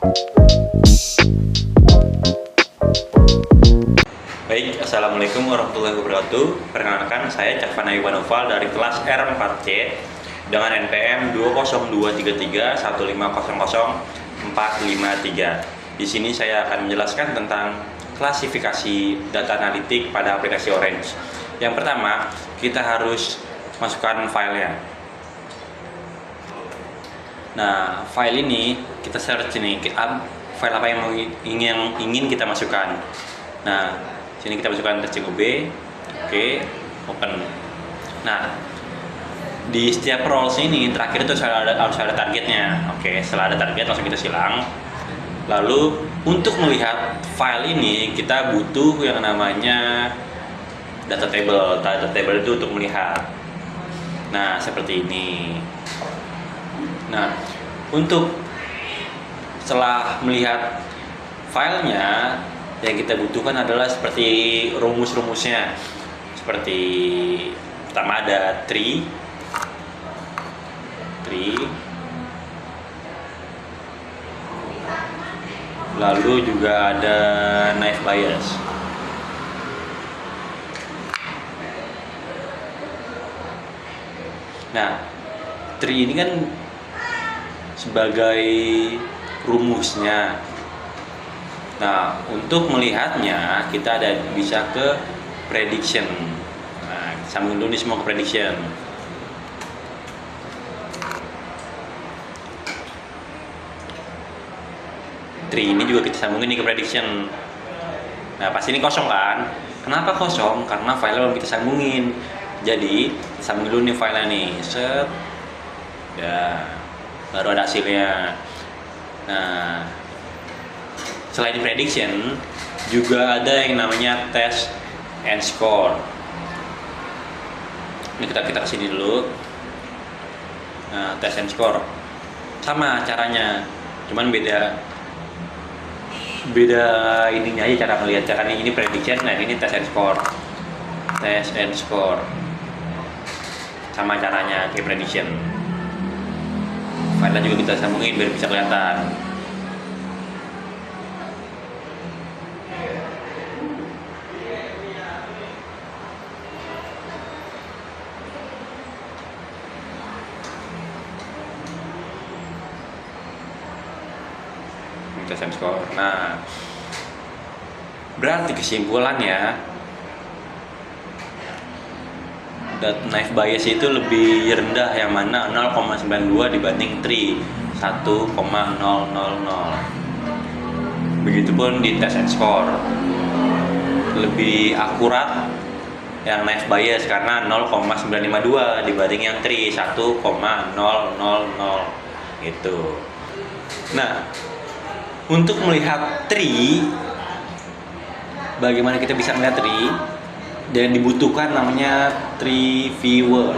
Baik, Assalamualaikum warahmatullahi wabarakatuh. Perkenalkan, saya Cakvan Ayuba dari kelas R4C dengan NPM 2023315000453. Di sini saya akan menjelaskan tentang klasifikasi data analitik pada aplikasi Orange. Yang pertama, kita harus masukkan filenya. Nah, file ini kita search nih, file apa yang ingin kita masukkan. Nah, sini kita masukkan tercingub B, oke, open. Nah, di setiap roles ini terakhir itu harus ada targetnya. Oke, setelah ada target langsung kita silang. Lalu untuk melihat file ini kita butuh yang namanya data table. Data table itu untuk melihat. Nah, seperti ini. Nah, untuk setelah melihat filenya, yang kita butuhkan adalah seperti rumus-rumusnya. Seperti pertama ada tree, lalu juga ada naive Bayes. Nah, tree ini kan sebagai rumusnya. Nah, untuk melihatnya kita bisa ke prediction. Nah, sambung dulu nih semua ke prediction. Tree ini juga kita sambungin nih ke prediction. Nah, pasti ini kosong kan? Kenapa kosong? Karena file belum kita sambungin. Jadi, sambung dulu nih filenya nih. Set. Ya, baru ada hasilnya. Nah, selain prediction, juga ada yang namanya test and score. Ini kita kesini dulu. Nah, test and score sama caranya, cuman beda ininya aja cara melihat. Caranya ini prediction, nah ini test and score. Test and score sama caranya kayak prediction. File juga kita sambungin biar bisa kelihatan. Test and score. Nah, berarti kesimpulannya naive Bayes itu lebih rendah, yang mana 0,92 dibanding tree 1,000. Begitupun di test and score, lebih akurat yang naive Bayes karena 0,952 dibanding yang tree 1,000 gitu. Nah, untuk melihat tree, bagaimana kita bisa melihat tree? Dan dibutuhkan namanya tree viewer.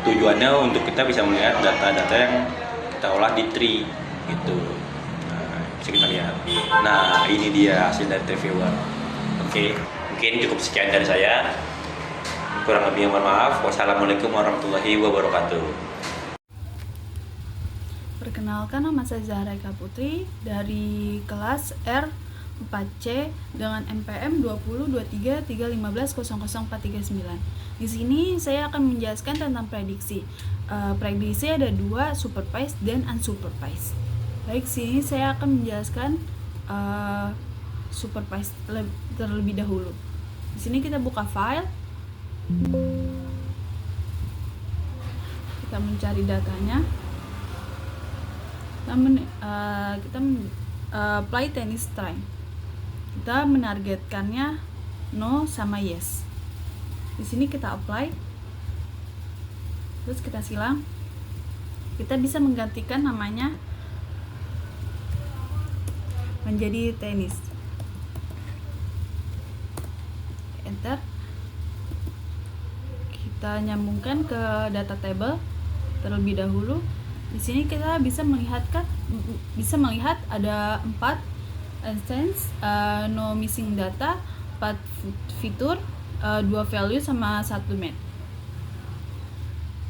Tujuannya untuk kita bisa melihat data-data yang kita olah di tree gitu. Nah, bisa kita lihat. Nah, ini dia hasil dari tree viewer. Oke, mungkin cukup sekian dari saya. Kurang lebihnya mohon maaf. Wassalamualaikum warahmatullahi wabarakatuh. Perkenalkan, nama saya Zahra Eka Putri dari kelas R4C dengan NPM 2023315000439. Di sini saya akan menjelaskan tentang prediksi. Prediksi ada dua, supervised dan unsupervised. Baik, sini saya akan menjelaskan supervised terlebih dahulu. Di sini kita buka file. Kita mencari datanya. Kita apply tennis string. Kita menargetkannya no sama yes. Di sini kita apply, terus kita silang. Kita bisa menggantikan namanya menjadi tenis. Enter. Kita nyambungkan ke data table terlebih dahulu. Di sini kita bisa melihat ada 4 instance, no missing data, 4 fitur, 2 value sama 1 math.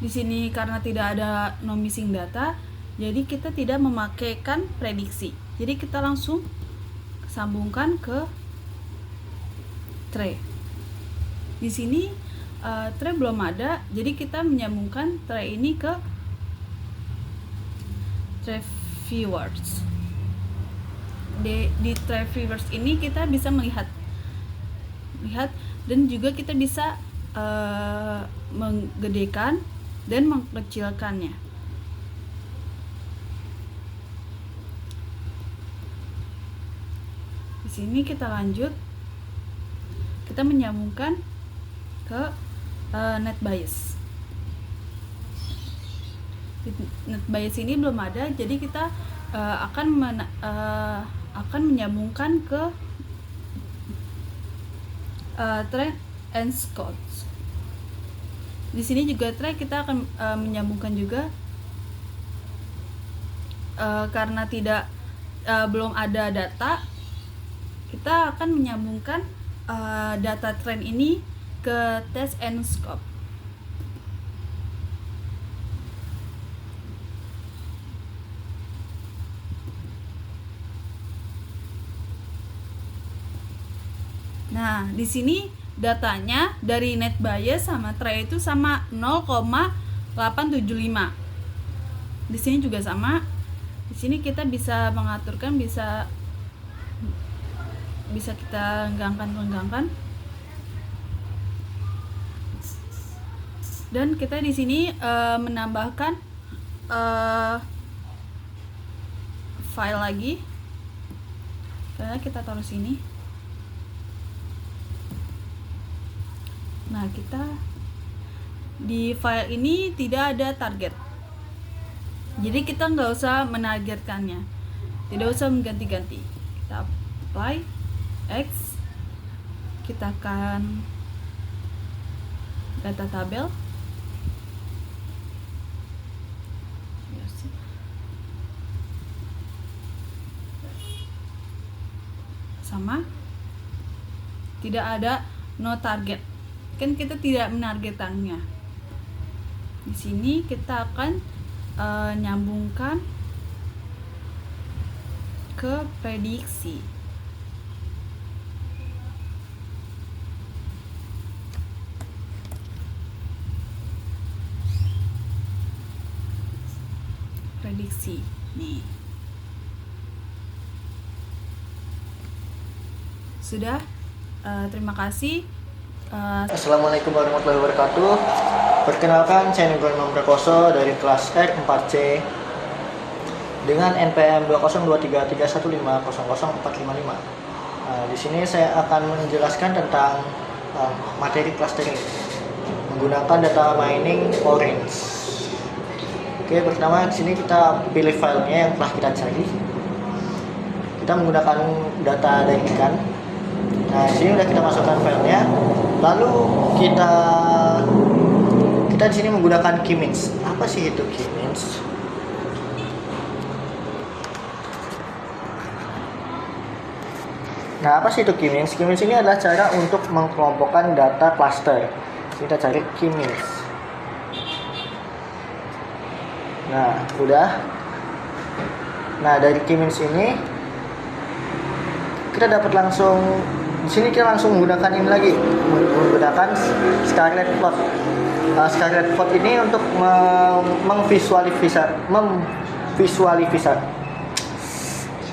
Di sini karena tidak ada no missing data, Jadi kita tidak memakaikan prediksi. Jadi kita langsung sambungkan ke tray. Di sini tray belum ada, jadi kita menyambungkan tray ini ke tray viewers. Di tray viewers ini kita bisa melihat dan juga kita bisa menggedekan dan mengkecilkannya. Di sini kita lanjut, kita menyambungkan ke net bias. Net bias ini belum ada, jadi kita akan menyambungkan ke trend and scouts. Di sini juga trend kita akan menyambungkan juga karena belum ada data, kita akan menyambungkan data trend ini ke test and scope. Nah, di sini datanya dari net bias sama tray itu sama 0,875. Di sini juga sama. Di sini kita bisa mengaturkan, bisa kita renggangkan. Dan kita di sini menambahkan file lagi. Karena kita taruh sini. Nah, kita di file ini tidak ada target. Jadi kita nggak usah menargetkannya. Tidak usah mengganti-ganti. Kita apply X, kita akan data tabel. Sama, tidak ada no target, kan kita tidak menargetannya. Di sini kita akan nyambungkan ke prediksi. Prediksi nih. Sudah, terima kasih. Assalamualaikum warahmatullahi wabarakatuh. Perkenalkan, saya Nugroho Imam Prakoso dari kelas R 4C dengan NPM 2023315000455. Di sini saya akan menjelaskan tentang materi clustering menggunakan data mining Orange. Oke, pertama di sini kita pilih filenya yang telah kita cari. Kita menggunakan data dari ikan. Nah, di sini udah kita masukkan filenya. Lalu kita di sini menggunakan K-means. Apa sih itu K-means? Nah, apa sih itu K-means? K-means ini adalah cara untuk mengelompokkan data cluster. Kita cari K-means. Nah, udah. Nah, dari K-means ini kita dapat langsung, di sini kita langsung menggunakan ini lagi, menggunakan scarlet plot. Scarlet plot ini untuk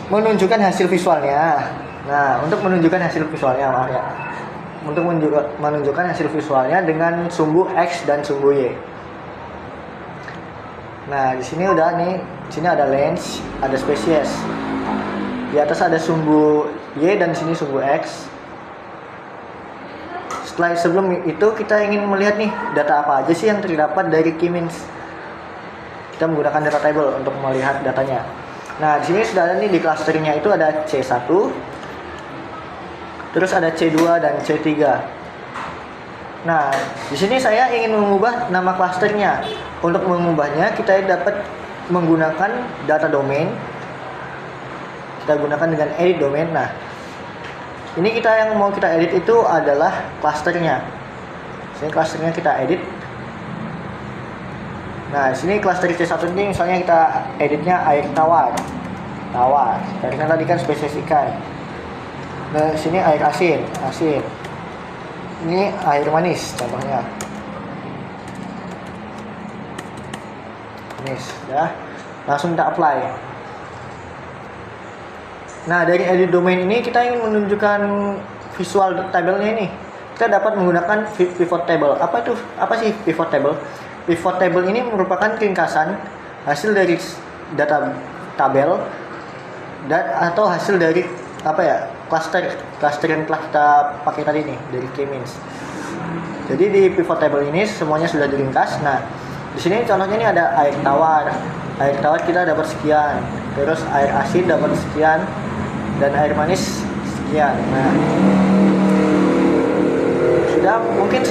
menunjukkan hasil visualnya. Nah, untuk menunjukkan hasil visualnya, maaf ya. Untuk menunjukkan hasil visualnya dengan sumbu X dan sumbu Y. Nah, di sini udah nih, di sini ada lens, ada spesies. Di atas ada sumbu Y dan di sini sumbu X. Sebelum itu kita ingin melihat nih data apa aja sih yang terdapat dari K-means. Kita menggunakan data table untuk melihat datanya. Nah, di sini sudah ada nih, di clusternya itu ada C1, terus ada C2 dan C3. Nah, di sini saya ingin mengubah nama clusternya. Untuk mengubahnya kita dapat menggunakan data domain. Kita gunakan dengan edit domain. Nah, ini kita yang mau kita edit itu adalah clusternya. Sini clusternya kita edit. Nah, di sini cluster C1 ini misalnya kita editnya air tawar. Karena tadi kan spesies ikan. Nah, di sini air asin. Ini air manis contohnya. Ya. Langsung kita apply. Nah, dari edit domain ini kita ingin menunjukkan visual tabelnya ini. Kita dapat menggunakan pivot table. Apa sih pivot table? Pivot table ini merupakan ringkasan hasil dari data tabel atau hasil dari cluster yang telah kita pakai tadi nih dari K-means. Jadi di pivot table ini semuanya sudah diringkas. Nah, di sini contohnya ini ada air tawar. Air tawar kita dapat sekian, terus air asin dapat sekian, dan air manis sekian. Nah, sudah mungkin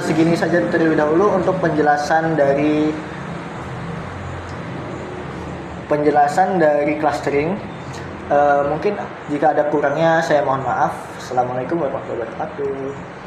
segini saja terlebih dahulu untuk penjelasan dari clustering. Mungkin jika ada kurangnya saya mohon maaf. Assalamualaikum warahmatullahi wabarakatuh.